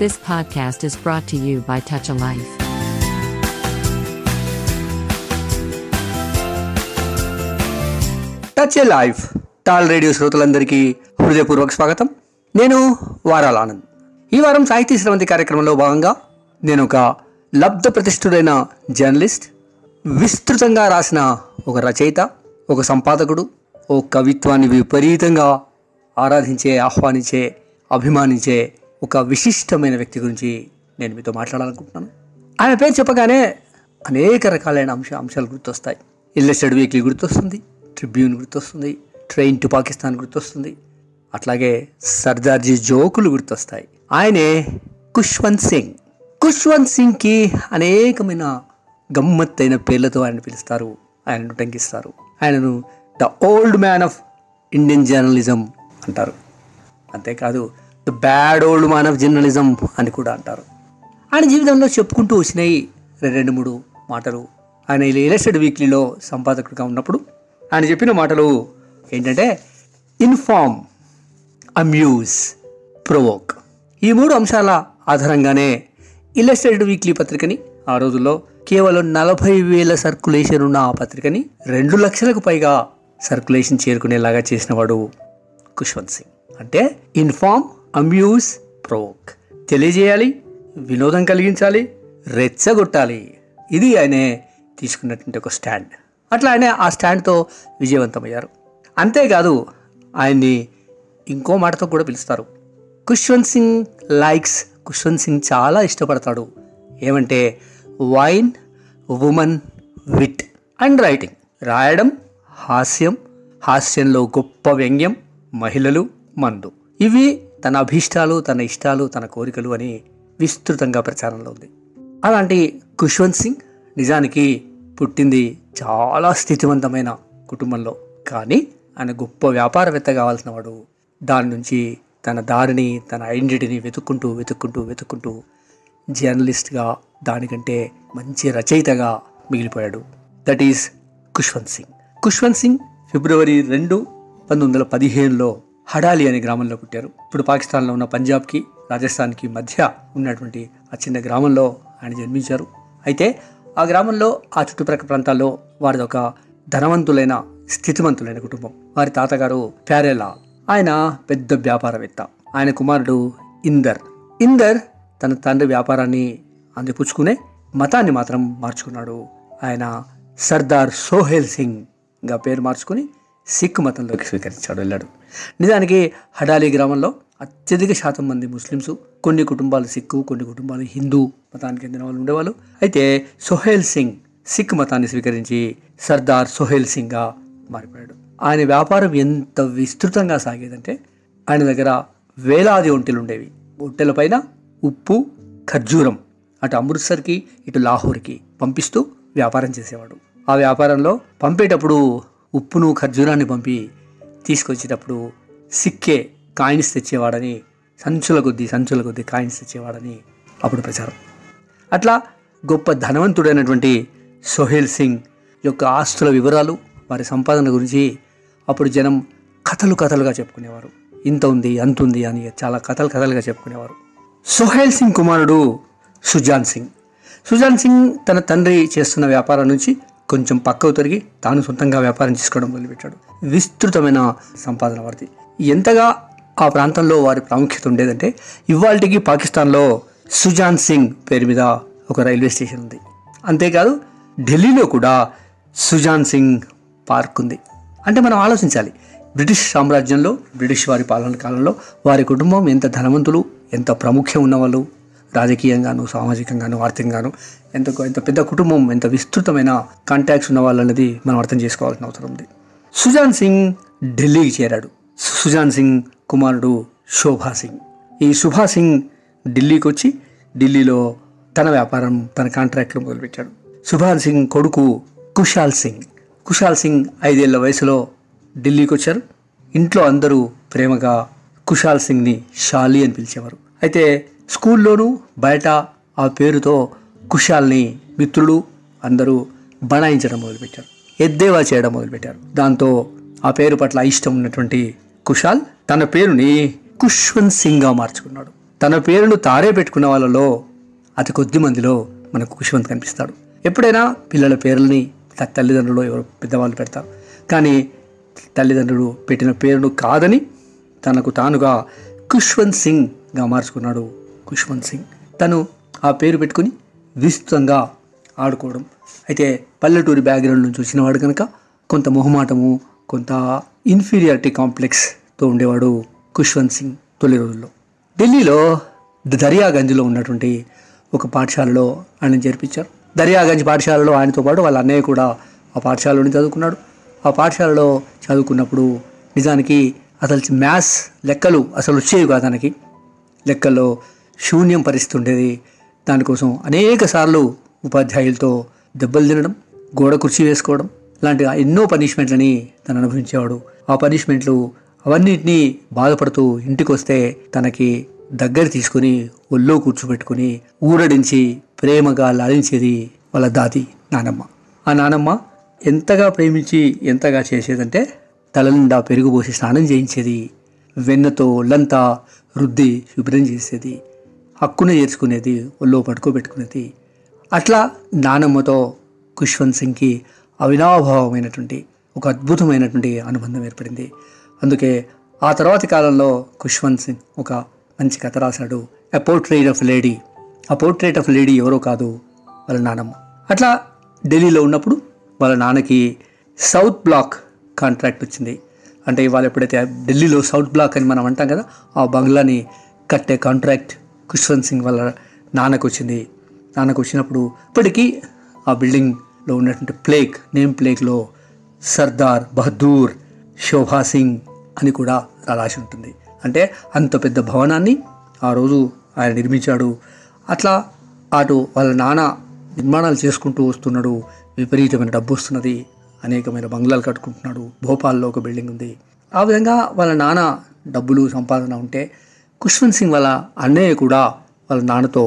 This podcast is brought to you by Touch a Life. Touch A life tall radio శ్రోతలందరికీ హృదయపూర్వక స్వాగతం. నేను వారాల ఆనంద్. ఈ వారం సాహితీ శ్రవంతి కార్యక్రమంలో భాగంగా నేను ఒక లబ్ధ ప్రతిష్ఠుడైన జర్నలిస్ట్, విస్తృతంగా రాసిన ఒక రచయిత, ఒక సంపాదకుడు, ఓ కవిత్వాన్ని విపరీతంగా ఆరాధించే, ఆహ్వానించే, అభిమానించే ఒక విశిష్టమైన వ్యక్తి గురించి నేను మీతో మాట్లాడాలనుకుంటున్నాను. ఆయన పేరు చెప్పగానే అనేక రకాలైన అంశాలు గుర్తొస్తాయి. ఇల్లస్ట్రేటెడ్ వీక్లీ గుర్తొస్తుంది, ట్రిబ్యూన్ గుర్తొస్తుంది, ట్రైన్ టు పాకిస్తాన్ గుర్తొస్తుంది, అట్లాగే సర్దార్జీ జోకులు గుర్తొస్తాయి. ఆయనే ఖుష్వంత్ సింగ్. ఖుష్వంత్ సింగ్కి అనేకమైన గమ్మత్తైన పేర్లతో ఆయన పిలుస్తారు, ఆయనను టంకిస్తారు. ఆయనను the old man of Indian journalism అంటారు. అంతేకాదు the bad old man of journalism అని కూడా అంటారు. ఆయన జీవితంలో చెప్పుకుంటూ వచ్చినాయి 2-3 మాటలు. ఆయన ఇల్లస్ట్రేటెడ్ వీక్లీలో సంపాదకుడిగా ఉన్నప్పుడు ఆయన చెప్పిన మాటలు ఏంటంటే ఇన్ఫార్మ్, అమ్యూజ్, ప్రొవోక్. ఈ 3 అంశాల ఆధారంగానే ఇల్లస్ట్రేటెడ్ వీక్లీ పత్రికని ఆ రోజుల్లో కేవలం 40,000 సర్క్యులేషన్ ఉన్న ఆ పత్రికని 2 లక్షలకు పైగా సర్క్యులేషన్ చేరుకునేలాగా చేసినవాడు ఖుష్వంత్ సింగ్. అంటే ఇన్ఫార్మ్, అమ్యూజ్, ప్రొవోక్. తెలియజేయాలి, వినోదం కలిగించాలి, రెచ్చగొట్టాలి. ఇది ఆయనే తీసుకున్నటువంటి ఒక స్టాండ్. అట్లా ఆయన ఆ స్టాండ్తో విజయవంతమయ్యారు. అంతేకాదు ఆయన్ని ఇంకో మాటతో కూడా పిలుస్తారు. ఖుష్వంత్ సింగ్ లైక్స్, ఖుష్వంత్ సింగ్ చాలా ఇష్టపడతాడు ఏమంటే wine, women, wit and writing. రాయడం, హాస్యం, హాస్యంలో గొప్ప వ్యంగ్యం, మహిళలు, మందు. ఇవి తన అభీష్టాలు, తన ఇష్టాలు, తన కోరికలు అని విస్తృతంగా ప్రచారంలో ఉంది. అలాంటి ఖుష్వంత్ సింగ్ నిజానికి పుట్టింది చాలా స్థితివంతమైన కుటుంబంలో. కానీ ఆయన గొప్ప వ్యాపారవేత్త కావాల్సిన వాడు. దాని నుంచి తన దారిని, తన ఐడెంటిటీని వెతుక్కుంటూ జర్నలిస్ట్గా, దానికంటే మంచి రచయితగా మిగిలిపోయాడు. That is Khushwant Singh. ఖుష్వంత్ సింగ్ ఫిబ్రవరి 2, 1915లో హడాలి అనే గ్రామంలో పుట్టారు. ఇప్పుడు పాకిస్తాన్లో ఉన్న పంజాబ్కి, రాజస్థాన్కి మధ్య ఉన్నటువంటి ఆ చిన్న గ్రామంలో ఆయన జన్మించారు. అయితే ఆ గ్రామంలో, ఆ చుట్టుప్రక్కల ప్రాంతాల్లో వారిది ఒక ధనవంతులైన, స్థితివంతులైన కుటుంబం. వారి తాతగారు ప్యారేలాల్, ఆయన పెద్ద వ్యాపారవేత్త. ఆయన కుమారుడు ఇందర్ తన తండ్రి వ్యాపారాన్ని అందిపుచ్చుకునే మతాన్ని మాత్రం మార్చుకున్నాడు. ఆయన సర్దార్ సోహెల్ సింగ్గా పేరు మార్చుకుని సిక్ మతంలోకి వెళ్ళాడు. నిజానికి హడాలి గ్రామంలో అత్యధిక శాతం మంది ముస్లిమ్స్, కొన్ని కుటుంబాలు సిక్కు, కొన్ని కుటుంబాలు హిందూ మతానికి చెందిన వాళ్ళు ఉండేవాళ్ళు. అయితే సోహెల్ సింగ్ సిక్ మతాన్ని స్వీకరించి సర్దార్ సోహెల్ సింగ్గా మారిపోయాడు. ఆయన వ్యాపారం ఎంత విస్తృతంగా సాగేదంటే ఆయన దగ్గర వేలాది ఒంటెలు ఉండేవి. ఒంటెల పైన ఉప్పు, ఖర్జూరం అటు అమృత్సర్కి, ఇటు లాహోర్కి పంపిస్తూ వ్యాపారం చేసేవాడు. ఆ వ్యాపారంలో పంపేటప్పుడు ఉప్పును, ఖర్జూరాన్ని పంపి తీసుకొచ్చేటప్పుడు సిక్కే కాయిన్స్ తెచ్చేవాడని, సంచుల కొద్దీ కాయిన్స్ తెచ్చేవాడని అప్పుడు ప్రచారం. అట్లా గొప్ప ధనవంతుడైనటువంటి సోహెల్ సింగ్ యొక్క ఆస్తుల వివరాలు, వారి సంపాదన గురించి అప్పుడు జనం కథలుగా చెప్పుకునేవారు. ఇంత ఉంది, అంత ఉంది అని చాలా కథలుగా చెప్పుకునేవారు. సోహెల్ సింగ్ కుమారుడు సుజాన్ సింగ్ తన తండ్రి చేస్తున్న వ్యాపారం నుంచి కొంచెం పక్కకు తొలగి తాను సొంతంగా వ్యాపారం చేసుకోవడం మొదలుపెట్టాడు. విస్తృతమైన సంపాదన వారిది. ఎంతగా ఆ ప్రాంతంలో వారి ప్రాముఖ్యత ఉండేదంటే ఇవాళకి పాకిస్తాన్లో సుజాన్ సింగ్ పేరు మీద ఒక రైల్వే స్టేషన్ ఉంది. అంతేకాదు ఢిల్లీలో కూడా సుజాన్ సింగ్ పార్క్ ఉంది. అంటే మనం ఆలోచించాలి, బ్రిటిష్ సామ్రాజ్యంలో, బ్రిటిష్ వారి పాలన కాలంలో వారి కుటుంబం ఎంత ధనవంతులు, ఎంత ప్రాముఖ్యం ఉన్నవాళ్ళు, రాజకీయంగాను, సామాజికంగాను, ఆర్థికంగాను ఎంత పెద్ద కుటుంబం, ఎంత విస్తృతమైన కాంటాక్ట్స్ ఉన్న వాళ్ళు అనేది మనం అర్థం చేసుకోవాల్సిన అవసరం ఉంది. సుజాన్ సింగ్ ఢిల్లీకి చేరాడు. సుజాన్ సింగ్ కుమారుడు శోభా సింగ్. ఈ శోభా సింగ్ ఢిల్లీకి వచ్చి ఢిల్లీలో తన వ్యాపారం, తన కాంట్రాక్ట్లు మొదలుపెట్టాడు. సుభాన్ సింగ్ కొడుకు కుశాల్ సింగ్ 5 ఏళ్ల వయసులో ఢిల్లీకి వచ్చారు. ఇంట్లో అందరూ ప్రేమగా కుశాల్ సింగ్ని షాలి అని పిలిచేవారు. అయితే స్కూల్లోనూ బయట ఆ పేరుతో కుశాల్ని మిత్రులు అందరూ బనాయించడం మొదలుపెట్టారు, ఎద్దేవా చేయడం మొదలుపెట్టారు. దాంతో ఆ పేరు పట్ల ఇష్టం ఉన్నటువంటి కుశాల్ తన పేరుని ఖుష్వంత్ సింగ్గా మార్చుకున్నాడు. తన పేరును తారే పెట్టుకున్న వాళ్ళలో అతి కొద్ది మందిలో మనకు ఖుష్వంత్ కనిపిస్తాడు. ఎప్పుడైనా పిల్లల పేర్లని తల్లిదండ్రులు ఎవరు పెద్దవాళ్ళు పెడతారు, కానీ తల్లిదండ్రులు పెట్టిన పేరును కాదని తనకు తానుగా ఖుష్వంత్ సింగ్గా మార్చుకున్నాడు. ఖుష్వంత్ సింగ్ తను ఆ పేరు పెట్టుకుని విస్తృతంగా ఆడుకోవడం. అయితే పల్లెటూరి బ్యాక్గ్రౌండ్ నుంచి వచ్చినవాడు కనుక కొంత మొహమాటము, కొంత ఇన్ఫీరియారిటీ కాంప్లెక్స్తో ఉండేవాడు ఖుష్వంత్ సింగ్ తొలి రోజుల్లో. ఢిల్లీలో దర్యాగంజ్లో ఉన్నటువంటి ఒక పాఠశాలలో ఆయన చేర్పించారు. దర్యాగంజ్ పాఠశాలలో ఆయనతో పాటు వాళ్ళ అన్నయ్య కూడా ఆ పాఠశాలలోనే చదువుకున్నాడు. ఆ పాఠశాలలో చదువుకున్నప్పుడు నిజానికి అసలు మ్యాథ్స్ లెక్కలు అసలు వచ్చేవి కాదు. తనకి లెక్కల్లో శూన్యం పరిస్థితి ఉండేది. దానికోసం అనేక సార్లు ఉపాధ్యాయులతో దెబ్బలు తినడం, గోడ కుర్చీ వేసుకోవడం లాంటి ఎన్నో పనిష్మెంట్లని తను అనుభవించేవాడు. ఆ పనిష్మెంట్లు అవన్నిటినీ బాధపడుతూ ఇంటికి వస్తే తనకి దగ్గర తీసుకుని ఒళ్ళో కూర్చోబెట్టుకుని ఊరడించి ప్రేమగా లాలించేది వాళ్ళ దాది నానమ్మ. ఆ నానమ్మ ఎంతగా ప్రేమించి ఎంతగా చేసేదంటే తల నిండా పెరుగు పోసి స్నానం చేయించేది, వెన్నతో ఒళ్ళంతా రుద్ది శుభ్రం చేసేది, హక్కున చేర్చుకునేది, ఒళ్ళో పడుకోబెట్టుకునేది. అట్లా నానమ్మతో ఖుష్వంత్ సింగ్కి అవినాభావమైనటువంటి ఒక అద్భుతమైనటువంటి అనుబంధం ఏర్పడింది. అందుకే ఆ తర్వాతి కాలంలో ఖుష్వంత్ సింగ్ ఒక మంచి కథ రాశాడు, ఎ పోర్ట్రేట్ ఆఫ్ లేడీ. ఆ పోర్ట్రేట్ ఆఫ్ లేడీ ఎవరో కాదు, వాళ్ళ నానమ్మ. అట్లా ఢిల్లీలో ఉన్నప్పుడు వాళ్ళ నాన్నకి సౌత్ బ్లాక్ కాంట్రాక్ట్ వచ్చింది. అంటే ఇవాళ ఎప్పుడైతే ఢిల్లీలో సౌత్ బ్లాక్ అని మనం అంటాం కదా, ఆ బంగ్లాని కట్టే కాంట్రాక్ట్ ఖుష్వంత్ సింగ్ వాళ్ళ నాన్నకు వచ్చింది. నాన్నకు వచ్చినప్పుడు ఇప్పటికీ ఆ బిల్డింగ్లో ఉన్నటువంటి నేమ్ ప్లేక్లో సర్దార్ బహదూర్ శోభా సింగ్ అని కూడా రాసి ఉంటుంది. అంటే అంత పెద్ద భవనాన్ని ఆ రోజు ఆయన నిర్మించాడు. అట్లా అటు వాళ్ళ నాన్న నిర్మాణాలు చేసుకుంటూ వస్తున్నాడు. విపరీతమైన డబ్బు వస్తున్నది, అనేకమైన బంగ్లాలు కట్టుకుంటున్నాడు. భోపాల్లో ఒక బిల్డింగ్ ఉంది. ఆ విధంగా వాళ్ళ నాన్న డబ్బులు సంపాదన ఉంటే ఖుష్వంత్ సింగ్ వాళ్ళ అన్నయ్య కూడా వాళ్ళ నాన్నతో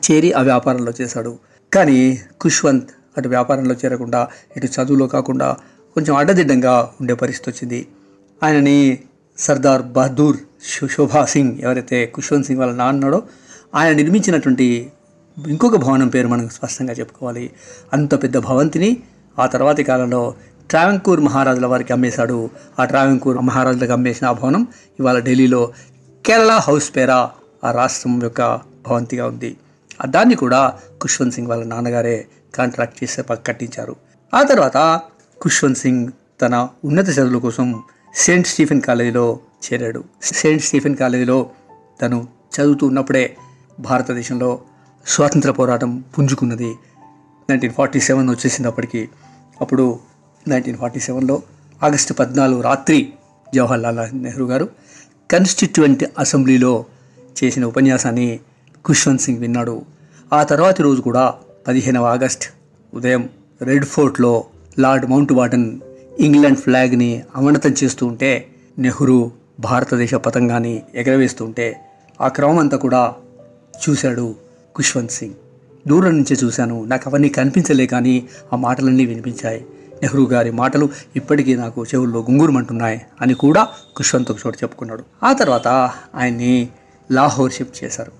చేరి ఆ వ్యాపారంలో చేశాడు. కానీ ఖుష్వంత్ అటు వ్యాపారంలో చేరకుండా ఇటు చదువులో కాకుండా కొంచెం అడ్డదిడ్డంగా ఉండే పరిస్థితి వచ్చింది. ఆయనని సర్దార్ బహదూర్ శోభా సింగ్ ఎవరైతే ఖుష్వంత్ సింగ్ వాళ్ళ నాన్నడో ఆయన నిర్మించినటువంటి ఇంకొక భవనం పేరు మనం స్పష్టంగా చెప్పుకోవాలి. అంత పెద్ద భవంతిని ఆ తర్వాతి కాలంలో ట్రావెంకూర్ మహారాజుల వారికి అమ్మేశాడు. ఆ ట్రావెంకూర్ మహారాజులకు అమ్మేసిన ఆ భవనం ఇవాళ ఢిల్లీలో కేరళ హౌస్ పేరా ఆ రాష్ట్రం యొక్క భవంతిగా ఉంది. దాన్ని కూడా ఖుష్వంత్ సింగ్ వాళ్ళ నాన్నగారే కాంట్రాక్ట్ చేసి కట్టించారు. ఆ తర్వాత ఖుష్వంత్ సింగ్ తన ఉన్నత చదువుల కోసం సెయింట్ స్టీఫెన్ కాలేజీలో చేరాడు. సెయింట్ స్టీఫెన్ కాలేజీలో తను చదువుతూ ఉన్నప్పుడే భారతదేశంలో స్వాతంత్ర పోరాటం పుంజుకున్నది. 1947 వచ్చేసింది అప్పటికి. అప్పుడు 1947లో ఆగస్టు 14 రాత్రి జవహర్లాల్ నెహ్రూ గారు కాన్స్టిట్యూయెంట్ అసెంబ్లీలో చేసిన ఉపన్యాసాన్ని ఖుష్వంత్ సింగ్ విన్నాడు. ఆ తర్వాతి రోజు కూడా 15 ఆగస్ట్ ఉదయం రెడ్ ఫోర్ట్లో లార్డ్ మౌంట్ బాటన్ ఇంగ్లాండ్ ఫ్లాగ్ని అవనతం చేస్తూ ఉంటే నెహ్రూ భారతదేశ పతంగాన్ని ఎగరవేస్తూ ఉంటే ఆ క్రమం అంతా కూడా చూశాడు ఖుష్వంత్ సింగ్. దూరం నుంచే చూశాను, నాకు అవన్నీ కనిపించలే, కానీ ఆ మాటలన్నీ వినిపించాయి. నెహ్రూ గారి మాటలు ఇప్పటికీ నాకు చెవుల్లో గుంగురుమంటున్నాయి అని కూడా ఖుష్వంత్ ఒక చోట చెప్పుకున్నాడు. ఆ తర్వాత ఆయన్ని లాహోర్ షిఫ్ట్ చేశారు.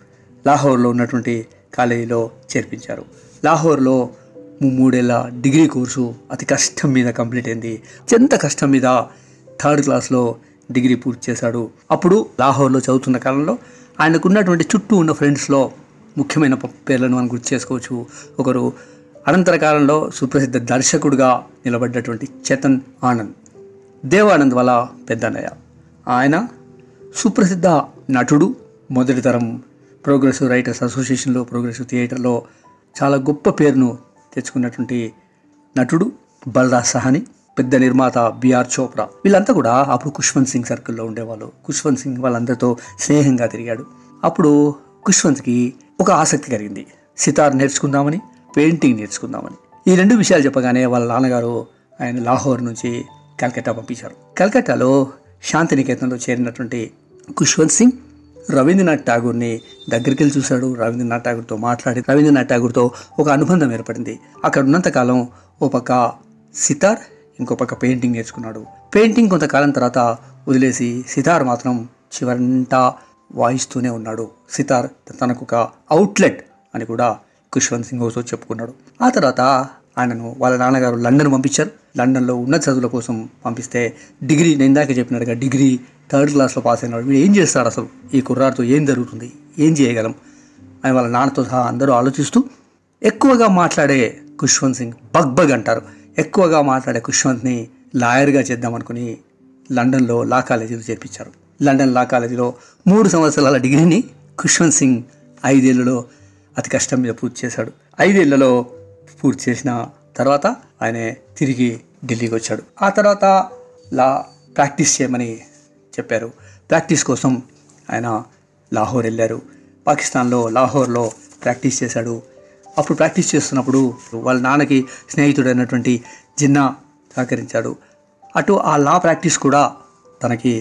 లాహోర్లో ఉన్నటువంటి కాలేజీలో చేర్పించారు. లాహోర్లో 3 ఏళ్ళ డిగ్రీ కోర్సు అతి కష్టం మీద కంప్లీట్ అయింది. అత్యంత కష్టం మీద 3rd క్లాస్లో డిగ్రీ పూర్తి చేశాడు. అప్పుడు లాహోర్లో చదువుతున్న కాలంలో ఆయనకున్నటువంటి చుట్టూ ఉన్న ఫ్రెండ్స్లో ముఖ్యమైన పేర్లను మనం గుర్తు చేసుకోవచ్చు. ఒకరు అనంతర కాలంలో సుప్రసిద్ధ దర్శకుడిగా నిలబడ్డటువంటి చేతన్ ఆనంద్, దేవానంద్ వాళ్ళ పెద్దన్నయ్య. ఆయన సుప్రసిద్ధ నటుడు, మొదటి తరం ప్రోగ్రెసివ్ రైటర్స్ అసోసియేషన్లో, ప్రోగ్రెసివ్ థియేటర్లో చాలా గొప్ప పేరును తెచ్చుకున్నటువంటి నటుడు. బలరాజ్ సహాని, పెద్ద నిర్మాత బిఆర్ చోప్రా, వీళ్ళంతా కూడా అప్పుడు ఖుష్వంత్ సింగ్ సర్కిల్లో ఉండేవాళ్ళు. ఖుష్వంత్ సింగ్ వాళ్ళందరితో స్నేహంగా తిరిగాడు. అప్పుడు ఖుష్వంత్కి ఒక ఆసక్తి కలిగింది, సితార్ నేర్చుకుందామని, పెయింటింగ్ నేర్చుకుందామని. ఈ 2 విషయాలు చెప్పగానే వాళ్ళ నాన్నగారు ఆయన లాహోర్ నుంచి కలకత్తా పంపించారు. కలకత్తాలో శాంతినికేతన్లో చేరినటువంటి ఖుష్వంత్ సింగ్ రవీంద్రనాథ్ ఠాగూర్ని దగ్గరికి వెళ్ళి చూశాడు. రవీంద్రనాథ్ ఠాగూర్తో మాట్లాడి రవీంద్రనాథ్ ఠాగూర్తో ఒక అనుబంధం ఏర్పడింది. అక్కడ ఉన్నంతకాలం ఓ పక్క సితార్, ఇంకో పక్క పెయింటింగ్ నేర్చుకున్నాడు. పెయింటింగ్ కొంతకాలం తర్వాత వదిలేసి సితార్ మాత్రం చివరంతా వాయిస్తూనే ఉన్నాడు. సితార్ తనకు ఒక అవుట్లెట్ అని కూడా ఖుష్వంత్ సింగ్ ఓసో చెప్పుకున్నాడు. ఆ తర్వాత ఆయనను వాళ్ళ నాన్నగారు లండన్ పంపించారు. లండన్లో ఉన్నత చదువుల కోసం పంపిస్తే డిగ్రీ, నేను ఇందాక చెప్పినట్టుగా డిగ్రీ 3rd క్లాస్లో పాస్ అయినాడు. వీడు ఏం చేస్తాడు, అసలు ఈ కుర్రాడితో ఏం జరుగుతుంది, ఏం చేయగలం అని వాళ్ళ నాన్నతో సహా అందరూ ఆలోచిస్తూ ఎక్కువగా మాట్లాడే ఖుష్వంత్ సింగ్ బగ్ అంటారు, ఎక్కువగా మాట్లాడే ఖుష్వంత్ని లాయర్గా చేద్దామనుకుని లండన్లో లా కాలేజీలో చేర్పించారు. లండన్ లా కాలేజీలో 3 సంవత్సరాల డిగ్రీని ఖుష్వంత్ సింగ్ 5 ఏళ్లలో అతి కష్టం మీద పూర్తి చేశాడు. 5 ఏళ్లలో పూర్తి చేసిన తర్వాత ఆయన తిరిగి ఢిల్లీకి వచ్చాడు. ఆ తర్వాత లా ప్రాక్టీస్ చేయమని చెప్పారు. ప్రాక్టీస్ కోసం ఆయన లాహోర్ వెళ్ళారు. పాకిస్తాన్లో లాహోర్లో ప్రాక్టీస్ చేశాడు. అప్పుడు ప్రాక్టీస్ చేస్తున్నప్పుడు వాళ్ళ నాన్నకి స్నేహితుడైనటువంటి జిన్నా సహకరించాడు. అటు ఆ లా ప్రాక్టీస్ కూడా తనకి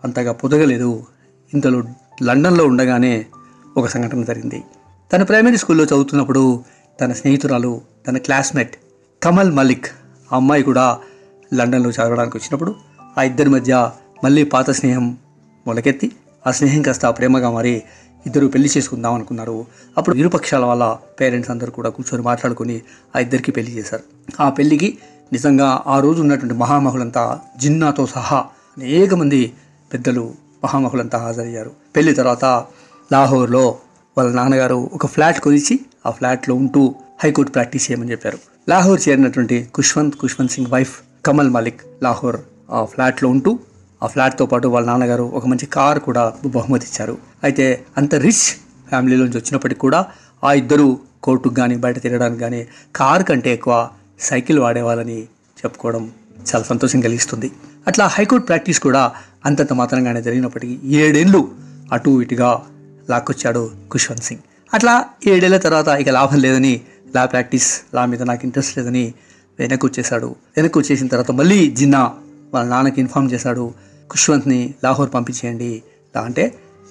అంతగా పొదగలేదు. ఇంతలో లండన్లో ఉండగానే ఒక సంఘటన జరిగింది. తన ప్రైమరీ స్కూల్లో చదువుతున్నప్పుడు తన స్నేహితురాలు, తన క్లాస్మేట్ కమల్ మలిక్, ఆ అమ్మాయి కూడా లండన్లో చదవడానికి వచ్చినప్పుడు ఆ ఇద్దరి మధ్య మళ్ళీ పాత స్నేహం మొలకెత్తి ఆ స్నేహం కాస్త ప్రేమగా మారి ఇద్దరు పెళ్లి చేసుకుందాం అనుకున్నారు. అప్పుడు ఇరుపక్షాల వాళ్ళ పేరెంట్స్ అందరూ కూడా కూర్చొని మాట్లాడుకుని ఆ ఇద్దరికి పెళ్లి చేశారు. ఆ పెళ్లికి నిజంగా ఆ రోజు ఉన్నటువంటి మహామహులంతా, జిన్నాతో సహా అనేక మంది పెద్దలు మహామహులంతా హాజరయ్యారు. పెళ్లి తర్వాత లాహోర్లో వాళ్ళ నాన్నగారు ఒక ఫ్లాట్ కొనిచ్చి ఆ ఫ్లాట్లో ఉంటూ హైకోర్టు ప్రాక్టీస్ చేయమని చెప్పారు. లాహోర్ చేరినటువంటి ఖుష్వంత్ సింగ్ వైఫ్ కమల్ మలిక్ లాహోర్ ఆ ఫ్లాట్లో ఉంటూ ఆ ఫ్లాట్తో పాటు వాళ్ళ నాన్నగారు ఒక మంచి కార్ కూడా బహుమతి ఇచ్చారు. అయితే అంత రిచ్ ఫ్యామిలీలోంచి వచ్చినప్పటికీ కూడా ఆ ఇద్దరు కోర్టుకు కానీ బయట తిరగడానికి కానీ కార్ కంటే ఎక్కువ సైకిల్ వాడేవాళ్ళని చెప్పుకోవడం చాలా సంతోషం కలిగిస్తుంది. అట్లా హైకోర్టు ప్రాక్టీస్ కూడా అంతంత మాత్రంగానే జరిగినప్పటికీ 7 ఏళ్ళు అటు ఇటుగా లాక్కొచ్చాడు ఖుష్వంత్ సింగ్. అట్లా 7 ఏళ్ల తర్వాత ఇక లాభం లేదని లా ప్రాక్టీస్, లా మీద నాకు ఇంట్రెస్ట్ లేదని వెనక్కి వచ్చేసాడు. వెనక్కి వచ్చేసిన తర్వాత మళ్ళీ జిన్నా వాళ్ళ నాన్నకి ఇన్ఫామ్ చేశాడు, ఖుష్వంత్ని లాహోర్ పంపించేయండి. అంటే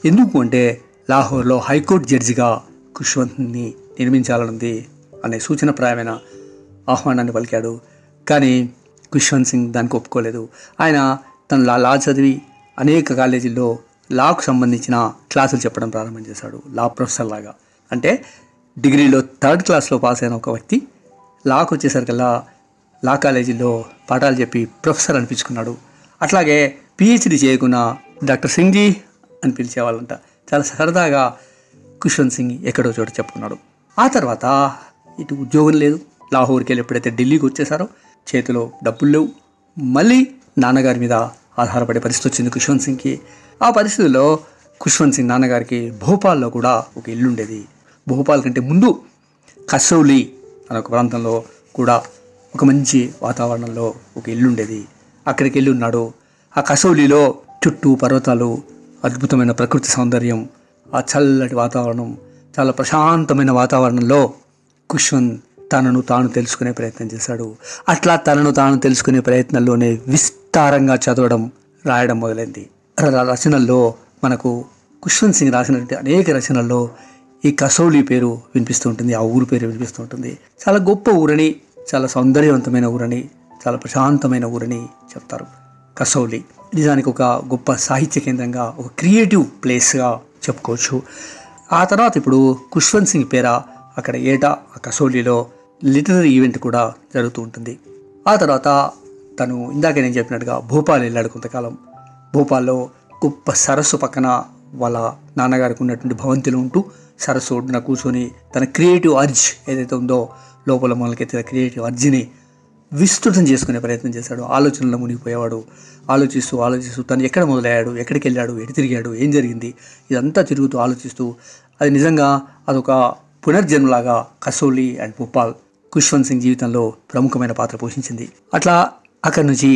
ఎందుకు అంటే లాహోర్లో హైకోర్టు జడ్జిగా ఖుష్వంత్ని నిర్మించాలనుంది అనే సూచనప్రాయమైన ఆహ్వానాన్ని పలికాడు. కానీ ఖుష్వంత్ సింగ్ దానికి ఒప్పుకోలేదు. ఆయన తను లా చదివి అనేక కాలేజీల్లో లాకు సంబంధించిన క్లాసులు చెప్పడం ప్రారంభం చేశాడు. లా ప్రొఫెసర్ లాగా. అంటే డిగ్రీలో 3rd క్లాస్లో పాస్ అయిన ఒక వ్యక్తి లాకు వచ్చేసరికల్లా లా కాలేజీలో పాఠాలు చెప్పి ప్రొఫెసర్ అనిపించుకున్నాడు. అట్లాగే పిహెచ్డి చేయకున్న డాక్టర్ సింగ్జీ అని పిలిచేవాళ్ళంట. చాలా సరదాగా ఖుష్వంత్ సింగ్ ఎక్కడో చోట చెప్పుకున్నాడు. ఆ తర్వాత ఇటు ఉద్యోగం లేదు. లాహోర్కి వెళ్ళి ఎప్పుడైతే ఢిల్లీకి వచ్చేసారో చేతిలో డబ్బులు లేవు. మళ్ళీ నాన్నగారి మీద ఆధారపడే పరిస్థితి వచ్చింది ఖుష్వంత్ సింగ్కి. ఆ పరిస్థితుల్లో ఖుష్వంత్ సింగ్ నాన్నగారికి భోపాల్లో కూడా ఒక ఇల్లు ఉండేది. భోపాల్ కంటే ముందు కసౌలి అనే ఒక ప్రాంతంలో కూడా ఒక మంచి వాతావరణంలో ఒక ఇల్లు ఉండేది. అక్కడికి వెళ్ళి ఉన్నాడు. ఆ కసౌలిలో చుట్టూ పర్వతాలు, అద్భుతమైన ప్రకృతి సౌందర్యం, ఆ చల్లటి వాతావరణం, చాలా ప్రశాంతమైన వాతావరణంలో ఖుష్వంత్ తనను తాను తెలుసుకునే ప్రయత్నం చేశాడు. అట్లా తనను తాను తెలుసుకునే ప్రయత్నంలోనే విస్తారంగా చదవడం, రాయడం మొదలైంది. రచనల్లో మనకు ఖుష్వంత్ సింగ్ రాసినటువంటి అనేక రచనల్లో ఈ కసౌలి పేరు వినిపిస్తూ ఉంటుంది, ఆ ఊరు పేరు వినిపిస్తూ ఉంటుంది. చాలా గొప్ప ఊరని, చాలా సౌందర్యవంతమైన ఊరని, చాలా ప్రశాంతమైన ఊరని చెప్తారు కసౌలి. నిజానికి ఒక గొప్ప సాహిత్య కేంద్రంగా, ఒక క్రియేటివ్ ప్లేస్గా చెప్పుకోవచ్చు. ఆ తర్వాత ఇప్పుడు ఖుష్వంత్ సింగ్ పేర అక్కడ ఏటా ఆ కసౌలిలో లిటరరీ ఈవెంట్ కూడా జరుగుతూ ఉంటుంది. ఆ తర్వాత తను ఇందాక నేను చెప్పినట్టుగా భోపాల్ వెళ్ళాడు కొంతకాలం. భోపాల్లో గొప్ప సరస్సు పక్కన వాళ్ళ నాన్నగారికి ఉన్నటువంటి భవంతిలో ఉంటూ సరస్సు ఒడ్డున కూర్చొని తన క్రియేటివ్ అర్జ్ ఏదైతే ఉందో, లోపల మొదలకెత్తిన క్రియేటివ్ అర్జ్ని విస్తృతం చేసుకునే ప్రయత్నం చేశాడు. ఆలోచనలో మునిగిపోయేవాడు. ఆలోచిస్తూ తను ఎక్కడ మొదలయ్యాడు, ఎక్కడికి వెళ్ళాడు, ఎటు తిరిగాడు, ఏం జరిగింది, ఇదంతా తిరుగుతూ ఆలోచిస్తూ, అది నిజంగా అదొక పునర్జన్మలాగా కసౌలి అండ్ భోపాల్ ఖుష్వంత్ సింగ్ జీవితంలో ప్రముఖమైన పాత్ర పోషించింది. అట్లా అక్కడి నుంచి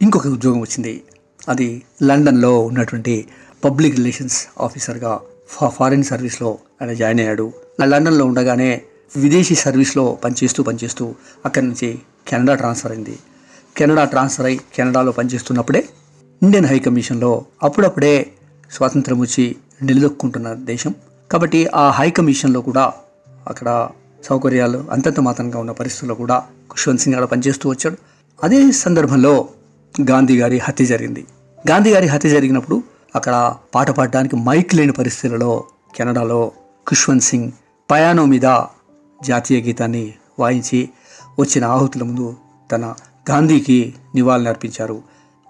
ఇంకొక ఉద్యోగం వచ్చింది. అది లండన్లో ఉన్నటువంటి పబ్లిక్ రిలేషన్స్ ఆఫీసర్గా ఫారిన్ సర్వీస్లో ఆయన జాయిన్ అయ్యాడు. లండన్లో ఉండగానే విదేశీ సర్వీస్లో పనిచేస్తూ అక్కడి నుంచి కెనడా ట్రాన్స్ఫర్ అయింది. కెనడా ట్రాన్స్ఫర్ అయ్యి కెనడాలో పనిచేస్తున్నప్పుడే ఇండియన్ హై కమిషన్లో అప్పుడప్పుడే స్వాతంత్రం వచ్చి నిలదొక్కుంటున్న దేశం కాబట్టి ఆ హై కమిషన్లో కూడా అక్కడ సౌకర్యాలు అంతంత మాత్రంగా ఉన్న పరిస్థితుల్లో కూడా ఖుష్వంత్ సింగ్ అక్కడ పనిచేస్తూ వచ్చాడు. అదే సందర్భంలో గాంధీ గారి హత్య జరిగింది. గాంధీ గారి హత్య జరిగినప్పుడు అక్కడ పాట పాడడానికి మైక్ లేని పరిస్థితులలో కెనడాలో ఖుష్వంత్ సింగ్ పయానో మీద జాతీయ గీతాన్ని వాయించి వచ్చిన ఆహుతుల ముందు తన గాంధీకి నివాళులు అర్పించారు.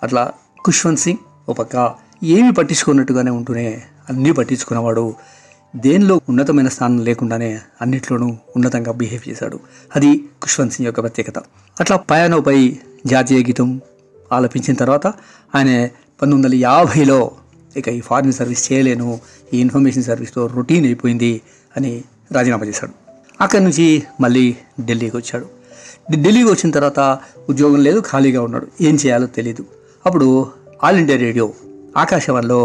అట్లా ఖుష్వంత్ సింగ్ ఒక పక్క ఏమి పట్టించుకున్నట్టుగానే ఉంటూనే అన్నీ పట్టించుకున్నవాడు, దేనిలో ఉన్నతమైన స్థానం లేకుండానే అన్నిట్లోనూ ఉన్నతంగా బిహేవ్ చేశాడు. అది ఖుష్వంత్ సింగ్ యొక్క ప్రత్యేకత. అట్లా పయానోపై జాతీయ గీతం ఆలపించిన తర్వాత ఆయన 1950లో ఇక ఈ ఫారిన్ సర్వీస్ చేయలేను, ఈ ఇన్ఫర్మేషన్ సర్వీస్తో రొటీన్ అయిపోయింది అని రాజీనామా చేశాడు. అక్కడి నుంచి మళ్ళీ ఢిల్లీకి వచ్చాడు. ఢిల్లీకి వచ్చిన తర్వాత ఉద్యోగం లేదు, ఖాళీగా ఉన్నాడు, ఏం చేయాలో తెలీదు. అప్పుడు ఆల్ ఇండియా రేడియో ఆకాశవాణిలో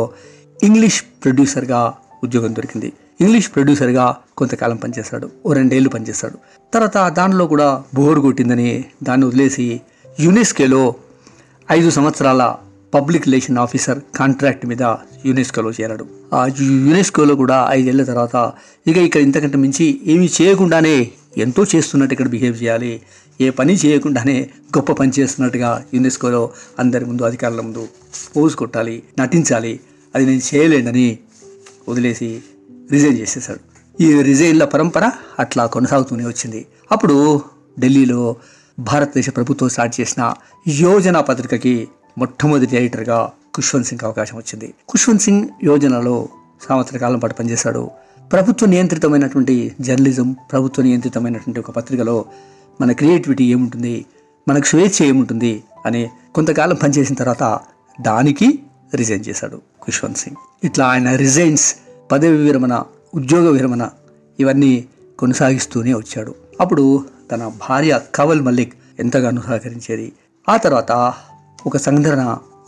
ఇంగ్లీష్ ప్రొడ్యూసర్గా ఉద్యోగం దొరికింది. ఇంగ్లీష్ ప్రొడ్యూసర్గా కొంతకాలం పనిచేశాడు, 2 ఏళ్ళు పనిచేశాడు. తర్వాత దానిలో కూడా బోర్ కొట్టిందని దాన్ని వదిలేసి యునెస్కోలో 5 సంవత్సరాల పబ్లిక్ రిలేషన్ ఆఫీసర్ కాంట్రాక్ట్ మీద యునెస్కోలో చేరాడు. ఆ యునెస్కోలో కూడా 5 ఏళ్ల తర్వాత ఇక ఇక్కడ ఇంతకంటే మించి ఏమీ చేయకుండానే ఎంతో చేస్తున్నట్టు ఇక్కడ బిహేవ్ చేయాలి, ఏ పని చేయకుండానే గొప్ప పని చేస్తున్నట్టుగా యునెస్కోలో అందరి ముందు అధికారుల ముందు పోజ్ కొట్టాలి, నటించాలి, అది నేను చేయలేనని వదిలేసి రిజైన్ చేసేసాడు. ఈ రిజైన్ల పరంపర అట్లా కొనసాగుతూనే వచ్చింది. అప్పుడు ఢిల్లీలో భారతదేశ ప్రభుత్వం స్టార్ట్ చేసిన యోజన పత్రికకి మొట్టమొదటి ఎడిటర్గా ఖుష్వంత్ సింగ్ అవకాశం వచ్చింది. ఖుష్వంత్ సింగ్ యోజనలో సంవత్సర కాలం పాటు పనిచేశాడు. ప్రభుత్వ నియంత్రితమైనటువంటి జర్నలిజం, ప్రభుత్వ నియంత్రితమైనటువంటి ఒక పత్రికలో మన క్రియేటివిటీ ఏముంటుంది, మనకు స్వేచ్ఛ ఏముంటుంది అని కొంతకాలం పనిచేసిన తర్వాత దానికి రిజైన్ చేశాడు ఖుష్వంత్ సింగ్. ఇట్లా ఆయన రిజైన్స్, పదవి విరమణ, ఉద్యోగ విరమణ ఇవన్నీ కొనసాగిస్తూనే వచ్చాడు. అప్పుడు తన భార్య కవల్ మల్లిక్ ఎంతగానో సహకరించేది. ఆ తర్వాత ఒక సంఘటన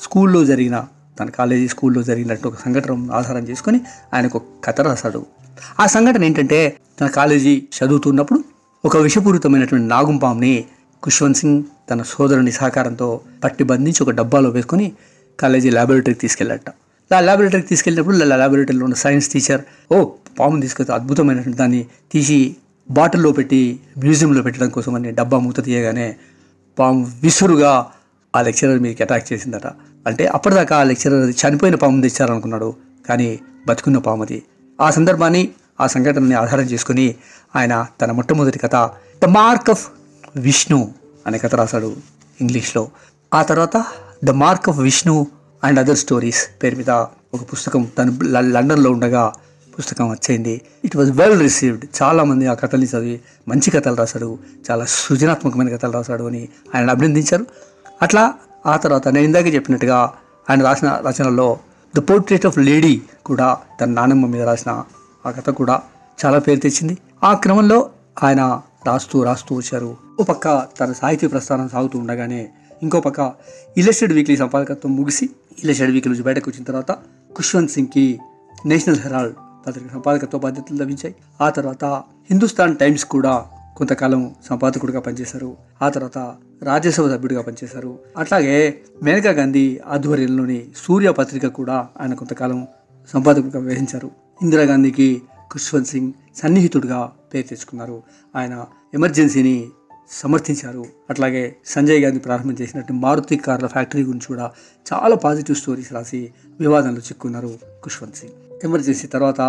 స్కూల్లో జరిగిన, తన కాలేజీ స్కూల్లో జరిగినట్టు ఒక సంఘటన ఆధారం చేసుకొని ఆయనకు ఒక కథ రాశాడు. ఆ సంఘటన ఏంటంటే, తన కాలేజీ చదువుతున్నప్పుడు ఒక విషపూరితమైనటువంటి నాగుంపాంని ఖుష్వంత్ సింగ్ తన సోదరుని సహకారంతో పట్టి బంధించి ఒక డబ్బాలో వేసుకొని కాలేజీ ల్యాబొరేటరీకి తీసుకెళ్ళాట. ఆ ల్యాబొరేటరీకి తీసుకెళ్ళినప్పుడు ల్యాబొరేటరీలో ఉన్న సైన్స్ టీచర్ పాముని తీసుకొస్తే అద్భుతమైనటువంటి దాన్ని తీసి బాటిల్లో పెట్టి మ్యూజియంలో పెట్టడం కోసం అని డబ్బా మూత తీయగానే పాము విసురుగా ఆ లెక్చరర్ మీదకి అటాక్ చేసిందట. అంటే అప్పటిదాకా ఆ లెక్చరర్ చనిపోయిన పాముని తెచ్చారనుకున్నాడు, కానీ బతుకున్న పాముది. ఆ సందర్భాన్ని, ఆ సంఘటనని ఆధారం చేసుకుని ఆయన తన మొట్టమొదటి కథ ద మార్క్ ఆఫ్ విష్ణు అనే కథ రాశాడు ఇంగ్లీష్లో. ఆ తర్వాత the mark of Vishnu and other stories పేరు మీద ఒక పుస్తకం తను లండన్లో ఉండగా పుస్తకం వచ్చింది. It was well received. చాలామంది ఆ కథల్ని చదివి మంచి కథలు రాశాడు, చాలా సృజనాత్మకమైన కథలు రాశాడు అని ఆయన అభినందించారు. అట్లా ఆ తర్వాత నేను ఇందాక చెప్పినట్టుగా ఆయన రాసిన రచనల్లో ద పోర్ట్రేట్ ఆఫ్ లేడీ కూడా తన నానమ్మ మీద రాసిన ఆ కథ కూడా చాలా పేరు తెచ్చింది. ఆ క్రమంలో ఆయన రాస్తూ వచ్చారు. ఓ పక్క తన సాహిత్య ప్రస్థానం సాగుతూ ఉండగానే ఇంకో పక్క ఇలస్ట్రేటెడ్ వీక్లీ సంపాదకత్వం ముగిసి ఇలస్ట్రేటెడ్ వీక్లీ నుంచి బయటకు వచ్చిన తర్వాత ఖుష్వంత్ సింగ్కి నేషనల్ హెరాల్డ్ పత్రిక సంపాదకత్వ బాధ్యతలు లభించాయి. ఆ తర్వాత హిందుస్థాన్ టైమ్స్ కూడా కొంతకాలం సంపాదకుడిగా పనిచేశారు. ఆ తర్వాత రాజ్యసభ సభ్యుడిగా పనిచేశారు. అట్లాగే మేనకా గాంధీ ఆధ్వర్యంలోని సూర్య పత్రిక కూడా ఆయన కొంతకాలం సంపాదకుడిగా వ్యవహరించారు. ఇందిరాగాంధీకి ఖుష్వంత్ సింగ్ సన్నిహితుడిగా పేరు తెచ్చుకున్నారు. ఆయన ఎమర్జెన్సీని సమర్థించారు. అట్లాగే సంజయ్ గాంధీ ప్రారంభం చేసినట్టు మారుతి కార్ల ఫ్యాక్టరీ గురించి కూడా చాలా పాజిటివ్ స్టోరీస్ రాసి వివాదంలో చిక్కున్నారు ఖుష్వంత్ సింగ్. ఎమర్జెన్సీ తర్వాత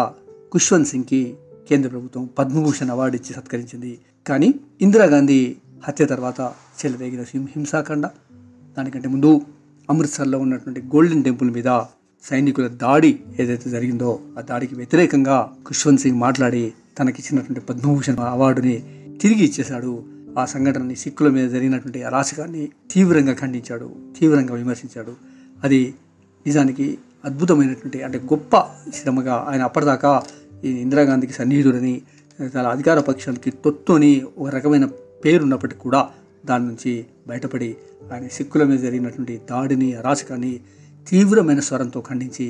ఖుష్వంత్ సింగ్కి కేంద్ర ప్రభుత్వం పద్మభూషణ్ అవార్డు ఇచ్చి సత్కరించింది. కానీ ఇందిరాగాంధీ హత్య తర్వాత చెలరేగిన హింసాకాండ, దానికంటే ముందు అమృత్సర్లో ఉన్నటువంటి గోల్డెన్ టెంపుల్ మీద సైనికుల దాడి ఏదైతే జరిగిందో ఆ దాడికి వ్యతిరేకంగా ఖుష్వంత్ సింగ్ మాట్లాడి తనకిచ్చినటువంటి పద్మభూషణ్ అవార్డుని తిరిగి ఇచ్చేశాడు. ఆ సంఘటనని, సిక్కుల మీద జరిగినటువంటి అరాచకాన్ని తీవ్రంగా ఖండించాడు, తీవ్రంగా విమర్శించాడు. అది నిజానికి అద్భుతమైనటువంటి, అంటే గొప్ప శ్రమగా ఆయన అప్పటిదాకా ఈ ఇందిరాగాంధీకి సన్నిహితుడని, చాలా అధికార పక్షాలకి తొత్తుని ఒక రకమైన పేరున్నప్పటికీ కూడా దాని నుంచి బయటపడి ఆయన సిక్కుల మీద జరిగినటువంటి దాడిని, అరాచకాన్ని తీవ్రమైన స్వరంతో ఖండించి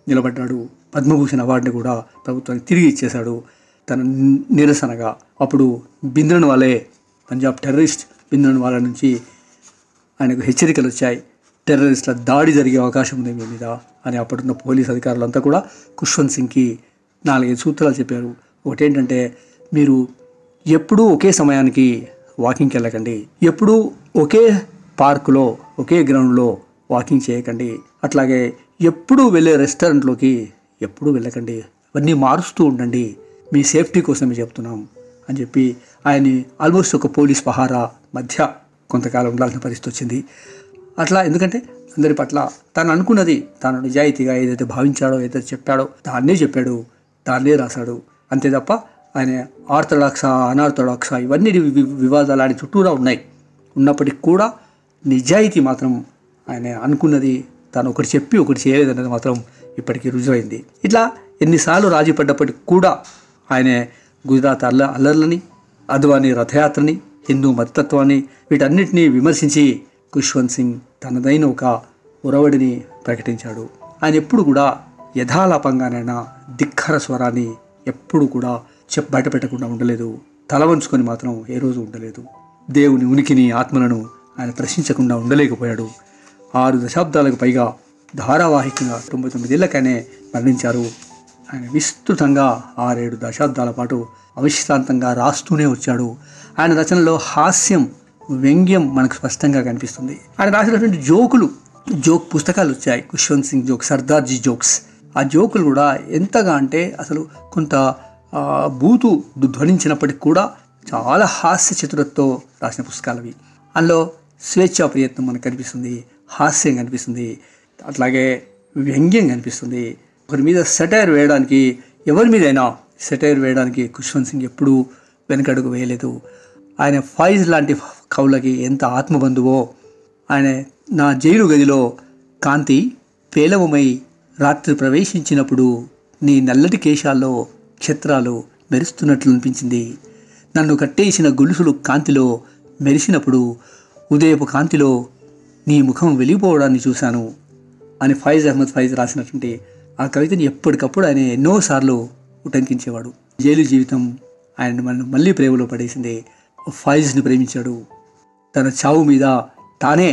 నిలబడ్డాడు. పద్మభూషణ్ అవార్డుని కూడా ప్రభుత్వానికి తిరిగి ఇచ్చేశాడు తన నిరసనగా. అప్పుడు భింద్రన్వాలే, పంజాబ్ టెర్రరిస్ట్ భింద్రన్వాలా నుంచి ఆయనకు హెచ్చరికలు వచ్చాయి, టెర్రరిస్టుల దాడి జరిగే అవకాశం ఉంది మీ మీద అని. అప్పుడున్న పోలీస్ అధికారులంతా కూడా ఖుష్వంత్ సింగ్కి 4-5 సూత్రాలు చెప్పారు. ఒకటేంటంటే, మీరు ఎప్పుడూ ఒకే సమయానికి వాకింగ్కి వెళ్ళకండి, ఎప్పుడూ ఒకే పార్కులో, ఒకే గ్రౌండ్లో వాకింగ్ చేయకండి, అట్లాగే ఎప్పుడూ వెళ్ళే రెస్టారెంట్లోకి ఎప్పుడూ వెళ్ళకండి, అవన్నీ మారుస్తూ ఉండండి, మీ సేఫ్టీ కోసమే చెప్తున్నాం అని చెప్పి ఆయన్ని ఆల్మోస్ట్ ఒక పోలీస్ పహారా మధ్య కొంతకాలం ఉండాల్సిన పరిస్థితి వచ్చింది. అట్లా ఎందుకంటే అందరి పట్ల తను అనుకున్నది, తాను నిజాయితీగా ఏదైతే భావించాడో, ఏదైతే చెప్పాడో దాన్నే చెప్పాడు, దాన్నే రాశాడు. అంతే తప్ప ఆయన ఆర్థడాక్సా అనార్థడాక్సా ఇవన్నీ వివాదాలు ఆయన చుట్టూరా ఉన్నప్పటికీ కూడా నిజాయితీ మాత్రం ఆయన అనుకున్నది తాను ఒకటి చెప్పి ఒకటి చేయలేదన్నది మాత్రం ఇప్పటికీ రుజువైంది. ఇట్లా ఎన్నిసార్లు రాజీ పడ్డప్పటికి కూడా ఆయన గుజరాత్ అల్లర్లని, అద్వానీ రథయాత్రని, హిందూ మతతత్వాన్ని వీటన్నిటినీ విమర్శించి ఖుష్వంత్ సింగ్ తనదైన ఒక ఉరవడిని ప్రకటించాడు. ఆయన ఎప్పుడు కూడా యథాలాపంగానైనా ధిక్కర స్వరాన్ని ఎప్పుడు కూడా బయట పెట్టకుండా ఉండలేదు. తల వంచుకొని మాత్రం ఏ రోజు ఉండలేదు. దేవుని ఉనికిని, ఆత్మలను ఆయన ప్రశ్నించకుండా ఉండలేకపోయాడు. 6 దశాబ్దాలకు పైగా ధారావాహికంగా 99 ఏళ్లకైనా మరణించారు. ఆయన విస్తృతంగా 6-7 దశాబ్దాల పాటు అవిశ్రాంతంగా రాస్తూనే వచ్చాడు. ఆయన రచనలో హాస్యం, వ్యంగ్యం మనకు స్పష్టంగా కనిపిస్తుంది. ఆయన రాసినటువంటి జోక్ పుస్తకాలు వచ్చాయి, ఖుష్వంత్ సింగ్ జోక్, సర్దార్జీ జోక్స్. ఆ జోకులు కూడా ఎంతగా అంటే అసలు కొంత బూతు ధ్వనించినప్పటికి కూడా చాలా హాస్య చతురతతో రాసిన పుస్తకాలు అవి. అందులో స్వేచ్ఛా ప్రయత్నం మనకు కనిపిస్తుంది, హాస్యం కనిపిస్తుంది, అట్లాగే వ్యంగ్యం కనిపిస్తుంది. ఒకరి మీద సెటైర్ వేయడానికి, ఎవరి మీదైనా సెటైర్ వేయడానికి ఖుష్వంత్ సింగ్ ఎప్పుడూ వెనకడుగు వేయలేదు. ఆయన ఫైజ్ లాంటి కవులకి ఎంత ఆత్మబంధువో. ఆయన నా జైలు గదిలో కాంతి పేలవమై రాత్రి ప్రవేశించినప్పుడు నీ నల్లటి కేశాల్లో క్షత్రాలు మెరుస్తున్నట్లు అనిపించింది. నన్ను కట్టేసిన గొలుసులు కాంతిలో మెరిసినప్పుడు ఉదయపు కాంతిలో నీ ముఖం వెలిగిపోవడాన్ని చూశాను అని ఫైజ్ అహ్మద్ ఫైజ్ రాసినటువంటి ఆ కవితని ఎప్పటికప్పుడు ఆయన ఎన్నోసార్లు ఉటంకించేవాడు. జైలు జీవితం ఆయన మళ్ళీ ప్రేమలో పడేసింది. ఫైజ్ని ప్రేమించాడు. తన చావు మీద తానే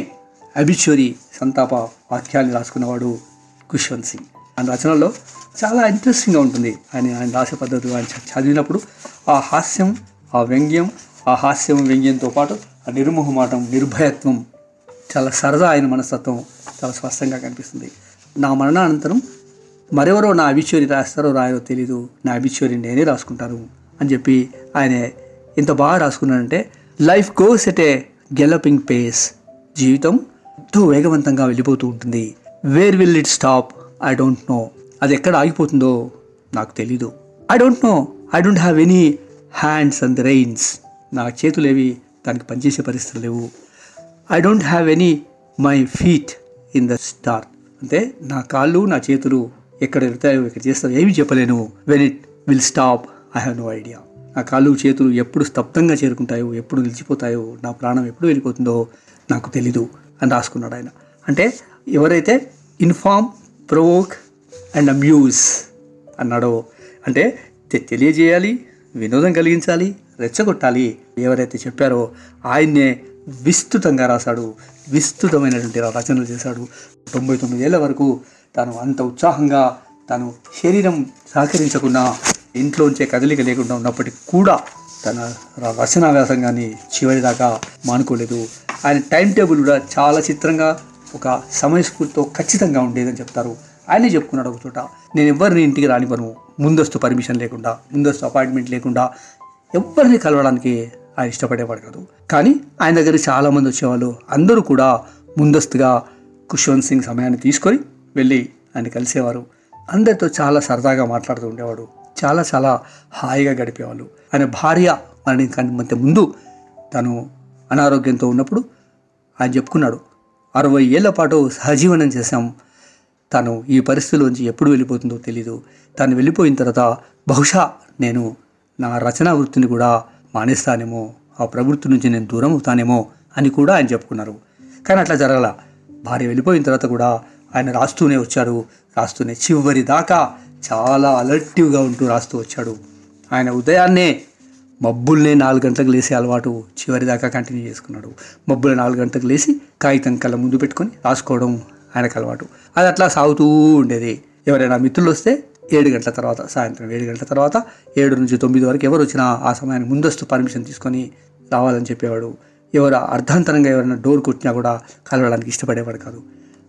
అబిచ్యూరీ సంతాప వాక్యాన్ని రాసుకున్నవాడు ఖుష్వంత్ సింగ్. ఆయన రచనల్లో చాలా ఇంట్రెస్టింగ్గా ఉంటుంది. ఆయన రాసే పద్ధతి ఆయన చదివినప్పుడు ఆ హాస్యం, ఆ వ్యంగ్యం, ఆ హాస్యం వ్యంగ్యంతో పాటు ఆ నిర్మోహమాటం, నిర్భయత్వం, చాలా సరదా అయిన మనస్తత్వం చాలా స్పష్టంగా కనిపిస్తుంది. నా మరణానంతరం మరెవరో నా అబిచ్యూరీ రాస్తారో రాయో తెలీదు, నా అబిచ్యూరీ నేనే రాసుకుంటాను అని చెప్పి ఆయన ఎంత బాగా రాసుకున్నాడంటే, life goes at a galloping pace, జీవితం ఎంతో వేగవంతంగా వెళ్ళిపోతూ ఉంటుంది. Where will it stop, I don't know, అది ఎక్కడ ఆగిపోతుందో నాకు తెలీదు. I don't know, I don't have any hands and reins, నా చేతులేవి దానికి పనిచేసే పరిస్థితులు లేవు. I don't have any my feet in the star, అంటే నా కాళ్ళు నా చేతులు ఎక్కడ వెళ్తాయో ఎక్కడ చేస్తాయో ఏమీ చెప్పలేను. When it will stop I have no idea, నా కాళ్ళు చేతులు ఎప్పుడు స్తబ్దంగా చేరుకుంటాయో, ఎప్పుడు నిలిచిపోతాయో, నా ప్రాణం ఎప్పుడు వెళ్ళిపోతుందో నాకు తెలీదు అని రాసుకున్నాడు ఆయన. అంటే ఎవరైతే ఇన్ఫార్మ్, ప్రొవోక్ అండ్ అమ్యూజ్ అన్నాడో, అంటే తెలియజేయాలి, వినోదం కలిగించాలి, రెచ్చగొట్టాలి, ఎవరైతే చెప్పారో ఆయన్నే విస్తృతంగా రాశాడు. విస్తృతమైనటువంటి రచనలు చేశాడు. 99 ఏళ్ల వరకు తాను అంత ఉత్సాహంగా, తను శరీరం సహకరించకుండా, ఇంట్లోంచే కదలిక లేకుండా ఉన్నప్పటికీ కూడా తన రచనా వ్యాసంగాన్ని చివరిదాకా మానుకోలేదు. ఆయన టైం టేబుల్ కూడా చాలా చిత్రంగా, ఒక సమయస్ఫూర్తితో ఖచ్చితంగా ఉండేదని చెప్తారు. ఆయనే చెప్పుకున్నాడు ఒక చోట, నేను ఎవరిని ఇంటికి రానివ్వను ముందస్తు పర్మిషన్ లేకుండా, ముందస్తు అపాయింట్మెంట్ లేకుండా ఎవరిని కలవడానికి ఆయన ఇష్టపడేవాడు కాదు. కానీ ఆయన దగ్గరికి చాలామంది వచ్చేవాళ్ళు. అందరూ కూడా ముందస్తుగా ఖుష్వంత్ సింగ్ సమయాన్ని తీసుకొని వెళ్ళి ఆయన కలిసేవారు. అందరితో చాలా సరదాగా మాట్లాడుతూ ఉండేవాడు. చాలా చాలా హాయిగా గడిపేవాళ్ళు. ఆయన భార్య మరణించే ముందు తను అనారోగ్యంతో ఉన్నప్పుడు ఆయన చెప్పుకున్నాడు, 60 ఏళ్ల పాటు సహజీవనం చేశాం, తను ఈ పరిస్థితిలోంచి ఎప్పుడు వెళ్ళిపోతుందో తెలీదు, తను వెళ్ళిపోయిన తర్వాత బహుశా నేను నా రచనా వృత్తిని కూడా మానేస్తానేమో, ఆ ప్రవృత్తి నుంచి నేను దూరం అవుతానేమో అని కూడా ఆయన చెప్పుకున్నారు. కానీ అట్లా జరగల. భార్య వెళ్ళిపోయిన తర్వాత కూడా ఆయన రాస్తూనే వచ్చాడు. రాస్తూనే చివరి దాకా చాలా అలర్టివ్గా ఉంటూ రాస్తూ వచ్చాడు. ఆయన ఉదయాన్నే మబ్బుల్నే 4 గంటలకు లేసే అలవాటు చివరి దాకా కంటిన్యూ చేసుకున్నాడు. మబ్బులు 4 గంటలకు లేచి కాగితం కళ్ళ ముందు పెట్టుకొని రాసుకోవడం ఆయనకు అలవాటు. అది అట్లా సాగుతూ ఉండేది. ఎవరైనా మిత్రులు వస్తే 7 గంటల తర్వాత, సాయంత్రం 7 గంటల తర్వాత 7 నుంచి 9 వరకు ఎవరు వచ్చినా ఆ సమయానికి ముందస్తు పర్మిషన్ తీసుకొని రావాలని చెప్పేవాడు. ఎవరు అర్ధాంతరంగా ఎవరైనా డోర్ కొట్టినా కూడా కలవడానికి ఇష్టపడేవాడు కాదు.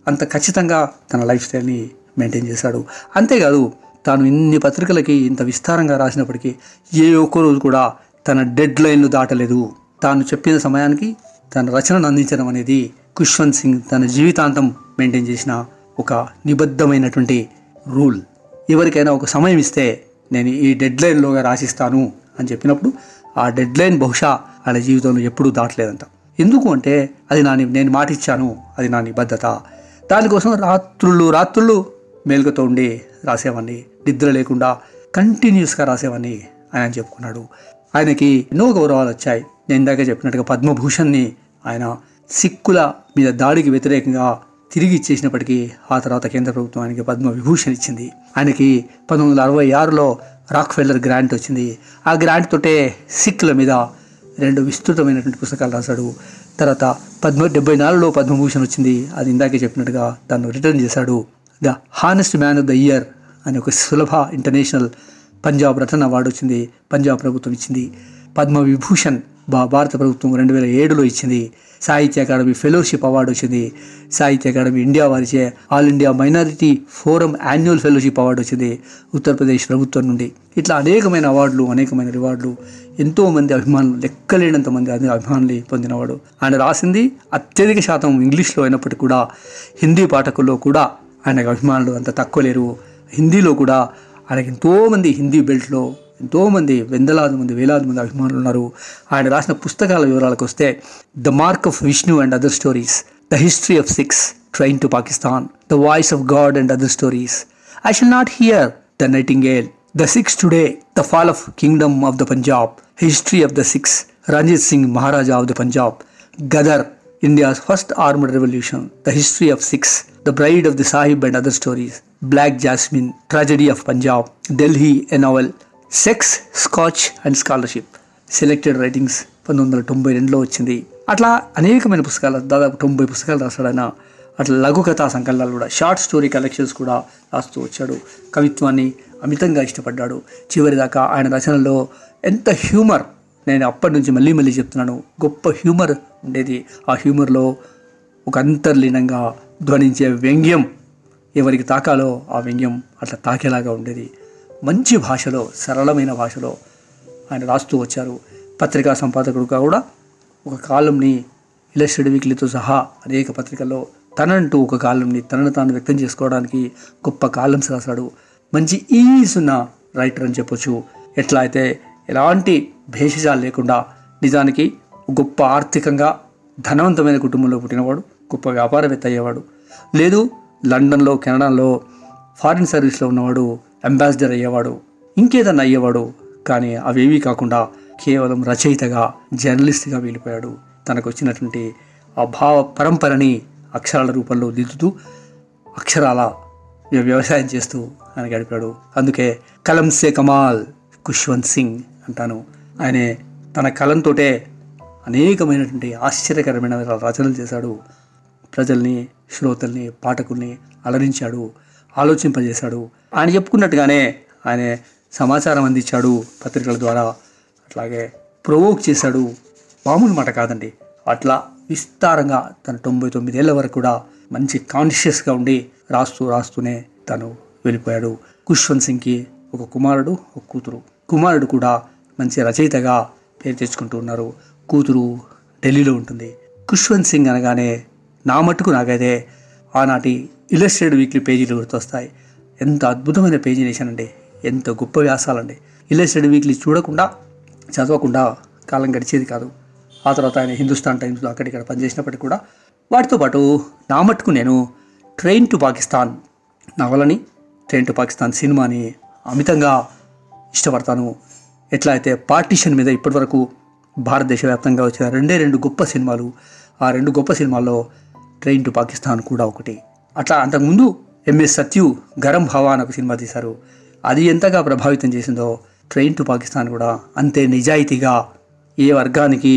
అంత ఖచ్చితంగా తన లైఫ్ స్టైల్ని మెయింటైన్ చేశాడు. అంతేకాదు తాను ఇన్ని పత్రికలకి ఇంత విస్తారంగా రాసినప్పటికీ ఏ ఒక్క రోజు కూడా తన డెడ్ లైన్ను దాటలేదు. తాను చెప్పిన సమయానికి తన రచనను అందించడం అనేది ఖుష్వంత్ సింగ్ తన జీవితాంతం మెయింటైన్ చేసిన ఒక నిబద్ధమైనటువంటి రూల్. ఎవరికైనా ఒక సమయం ఇస్తే నేను ఈ డెడ్ లైన్లోగా రాసిస్తాను అని చెప్పినప్పుడు ఆ డెడ్ లైన్ బహుశా ఆయన జీవితంలో ఎప్పుడూ దాటలేదంట. ఎందుకు అంటే అది నేను మాట ఇచ్చాను, అది నా నిబద్ధత. దానికోసం రాత్రుళ్ళు మేలుకతో ఉండి రాసేవాడిని, నిద్ర లేకుండా కంటిన్యూస్గా రాసేవాడిని ఆయన చెప్పుకున్నాడు. ఆయనకి ఎన్నో గౌరవాలు వచ్చాయి. నేను ఇందాక చెప్పినట్టుగా పద్మభూషణ్ని ఆయన సిక్కుల మీద దాడికి వ్యతిరేకంగా తిరిగి ఇచ్చేసినప్పటికీ ఆ తర్వాత కేంద్ర ప్రభుత్వం ఆయనకి పద్మవిభూషణ్ ఇచ్చింది. ఆయనకి 1966లో రాక్ఫెల్లర్ గ్రాంట్ వచ్చింది. ఆ గ్రాంట్ తోటే సిక్కుల మీద 2 విస్తృతమైనటువంటి పుస్తకాలు రాశాడు. తర్వాత 1974లో పద్మభూషణ్ వచ్చింది. అది ఇందాకే చెప్పినట్టుగా దాన్ని రిటర్న్ చేశాడు. The honest man of the year అని ఒక సులభ ఇంటర్నేషనల్ పంజాబ్ రతన్ అవార్డు వచ్చింది, పంజాబ్ ప్రభుత్వం ఇచ్చింది. పద్మవిభూషణ్ భారత ప్రభుత్వం 2007లో ఇచ్చింది. సాహిత్య అకాడమీ ఫెలోషిప్ అవార్డు వచ్చింది. సాహిత్య అకాడమీ ఇండియా వారిచే all India minority forum annual fellowship award వచ్చింది ఉత్తరప్రదేశ్ ప్రభుత్వం నుండి. ఇట్లా అనేకమైన అవార్డులు, అనేకమైన రివార్డులు, ఎంతోమంది అభిమానులు, లెక్కలేనంత మంది అభిమానులు పొందినవాడు. ఆయన రాసింది అత్యధిక శాతం ఇంగ్లీష్లో అయినప్పటికీ కూడా హిందీ పాఠకుల్లో కూడా ఆయనకు అభిమానులు అంత తక్కువ లేరు. హిందీలో కూడా ఆయనకి ఎంతోమంది, హిందీ బెల్ట్లో ఎంతోమంది, వేలాది మంది అభిమానులు ఉన్నారు. ఆయన రాసిన పుస్తకాల వివరాలకు వస్తే the mark of Vishnu and other stories, the history of Sikhs, train to Pakistan, the voice of God and other stories, I shall not hear, the nightingale, the Sikhs today, the fall of kingdom of the Punjab, history of the Sikhs, Ranjit Singh Maharaja of the Punjab, Ghadar, India's first armed revolution, the history of Sikhs, the bride of the sahib and other stories, black jasmine, tragedy of Punjab, Delhi a novel, sex, scotch and scholarship, selected writings 1992లో వచ్చింది. అట్లా అనేకమైన పుస్తకాలు, దాదాపు 90 పుస్తకాలు రాశాడు ఆయన. అట్లా లఘు కథా సంకలనాలు కూడా, షార్ట్ స్టోరీ కలెక్షన్స్ కూడా రాస్తూ వచ్చాడు. కవిత్వాన్ని అమితంగా ఇష్టపడ్డాడు. చివరిదాకా ఆయన రచనల్లో ఎంత హ్యూమర్, నేను అప్పటి నుంచి మళ్ళీ చెప్తున్నాను, గొప్ప హ్యూమర్ ఉండేది. ఆ హ్యూమర్లో ఒక అంతర్లీనంగా ధ్వనించే వ్యంగ్యం, ఎవరికి తాకాలో ఆ వ్యంగ్యం అట్లా తాకేలాగా ఉండేది. మంచి భాషలో, సరళమైన భాషలో ఆయన రాస్తూ వచ్చారు. పత్రికా సంపాదకుడుగా కూడా ఒక కాలంని ఇలస్ట్రేటెడ్ వీక్లీతో సహా అనేక పత్రికల్లో తనంటూ ఒక కాలంని తనను తాను వ్యక్తం చేసుకోవడానికి గొప్ప కాలమ్స్ రాశాడు. మంచి ఈజ్ ఉన్న రైటర్ అని చెప్పొచ్చు. ఎట్లా అయితే ఎలాంటి భేషజాలు లేకుండా, నిజానికి గొప్ప ఆర్థికంగా ధనవంతమైన కుటుంబంలో పుట్టినవాడు, గొప్ప వ్యాపారవేత్త అయ్యేవాడు. లేదు లండన్లో, కెనడాలో ఫారిన్ సర్వీస్లో ఉన్నవాడు, అంబాసిడర్ అయ్యేవాడు, ఇంకేదన్నా అయ్యేవాడు. కానీ అవేవీ కాకుండా కేవలం రచయితగా, జర్నలిస్ట్గా వెళ్ళిపోయాడు. తనకు వచ్చినటువంటి ఆ భావ పరంపరని అక్షరాల రూపంలో దిద్దుతూ అక్షరాల వ్యవసాయం చేస్తూ ఆయన గడిపాడు. అందుకే కలం సే కమాల్ ఖుష్వంత్ సింగ్ అంటాను. ఆయనే తన కలంతోటే అనేకమైనటువంటి ఆశ్చర్యకరమైన రచనలు చేశాడు. ప్రజల్ని, శ్రోతల్ని, పాఠకుల్ని అలరించాడు, ఆలోచింపజేశాడు. ఆయన చెప్పుకున్నట్టుగానే ఆయన సమాచారం అందించాడు పత్రికల ద్వారా. అట్లాగే ప్రొవోక్ చేశాడు. మామూలు మాట కాదండి. అట్లా విస్తారంగా తన 99 ఏళ్ల వరకు కూడా మంచి కాన్షియస్గా ఉండి రాస్తూనే తను వెళ్ళిపోయాడు. ఖుష్వంత్ సింగ్కి ఒక కుమారుడు, ఒక కూతురు. కుమారుడు కూడా మంచి రచయితగా పేరు తెచ్చుకుంటూ ఉన్నారు. కూతురు ఢిల్లీలో ఉంటుంది. ఖుష్వంత్ సింగ్ అనగానే నా మట్టుకు నాకైతే ఆనాటి ఇలస్ట్రేటెడ్ వీక్లీ పేజీలు గుర్తొస్తాయి. ఎంత అద్భుతమైన పేజినేషన్ అండి, ఎంత గొప్ప వ్యాసాలండి. ఇలస్ట్రేటెడ్ వీక్లీ చూడకుండా, చదవకుండా కాలం గడిచేది కాదు. ఆ తర్వాత ఆయన హిందుస్థాన్ టైమ్స్లో అక్కడిక్కడ పనిచేసినప్పటికీ కూడా వాటితో పాటు నా మట్టుకు నేను ట్రైన్ టు పాకిస్తాన్ నవలని, ట్రైన్ టు పాకిస్తాన్ సినిమాని అమితంగా ఇష్టపడతాను. ఎట్లా అయితే పార్టీషన్ మీద ఇప్పటివరకు భారతదేశ వ్యాప్తంగా వచ్చిన 2 గొప్ప సినిమాలు, ఆ 2 గొప్ప సినిమాల్లో ట్రైన్ టు పాకిస్తాన్ కూడా ఒకటి. అట్లా అంతకుముందు ఎంఎస్ సత్యు గరం హవా అని ఒక సినిమా తీశారు. అది ఎంతగా ప్రభావితం చేసిందో ట్రైన్ టు పాకిస్తాన్ కూడా అంతే నిజాయితీగా, ఏ వర్గానికి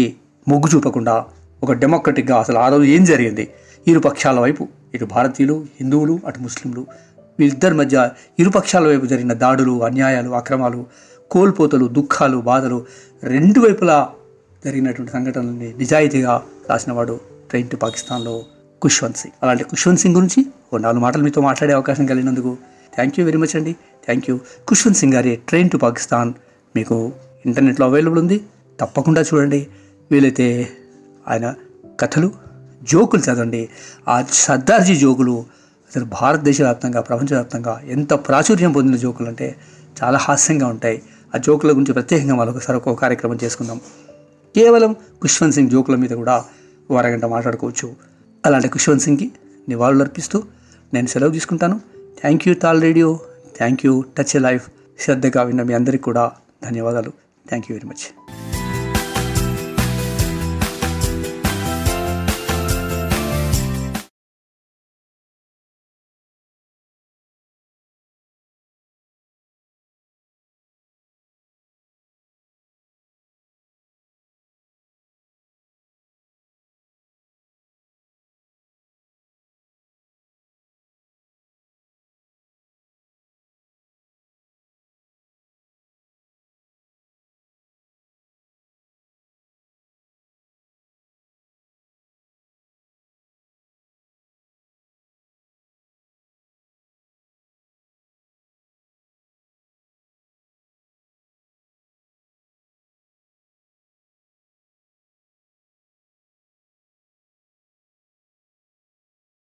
మొగ్గు చూపకుండా ఒక డెమోక్రటిక్గా, అసలు ఆ రోజు ఏం జరిగింది, ఇరు పక్షాల వైపు, ఇటు భారతీయులు, హిందువులు, అటు ముస్లింలు, వీళ్ళిద్దరి మధ్య ఇరు పక్షాల వైపు జరిగిన దాడులు, అన్యాయాలు, అక్రమాలు, కోల్పోతలు, దుఃఖాలు, బాధలు, 2 వైపులా జరిగినటువంటి సంఘటనల్ని నిజాయితీగా రాసినవాడు ట్రైన్ టు పాకిస్తాన్లో ఖుష్వంత్ సింగ్. అలాంటి ఖుష్వంత్ సింగ్ గురించి ఓ 4 మాటలు మీతో మాట్లాడే అవకాశం కలిగినందుకు థ్యాంక్ యూ వెరీ మచ్ అండి. Thank you. ఖుష్వంత్ సింగ్ గారి ట్రైన్ టు పాకిస్తాన్ మీకు ఇంటర్నెట్లో అవైలబుల్ ఉంది, తప్పకుండా చూడండి. వీలైతే ఆయన కథలు, జోకులు చదవండి. ఆ సర్దార్జీ జోకులు అసలు భారతదేశ వ్యాప్తంగా, ప్రపంచవ్యాప్తంగా ఎంత ప్రాచుర్యం పొందిన జోకులు అంటే చాలా హాస్యంగా ఉంటాయి. ఆ జోకుల గురించి ప్రత్యేకంగా మరొకసారి ఒక కార్యక్రమం చేసుకుందాం. కేవలం ఖుష్వంత్ సింగ్ జోకుల మీద కూడా ఓ అరగంట మాట్లాడుకోవచ్చు. అలాంటి ఖుష్వంత్ సింగ్కి నివాళులు అర్పిస్తూ నేను సెలవు తీసుకుంటాను. Thank you Taal radio, thank you touch a life. శ్రద్ధగా విన్న మీ అందరికీ కూడా ధన్యవాదాలు. Thank you very much.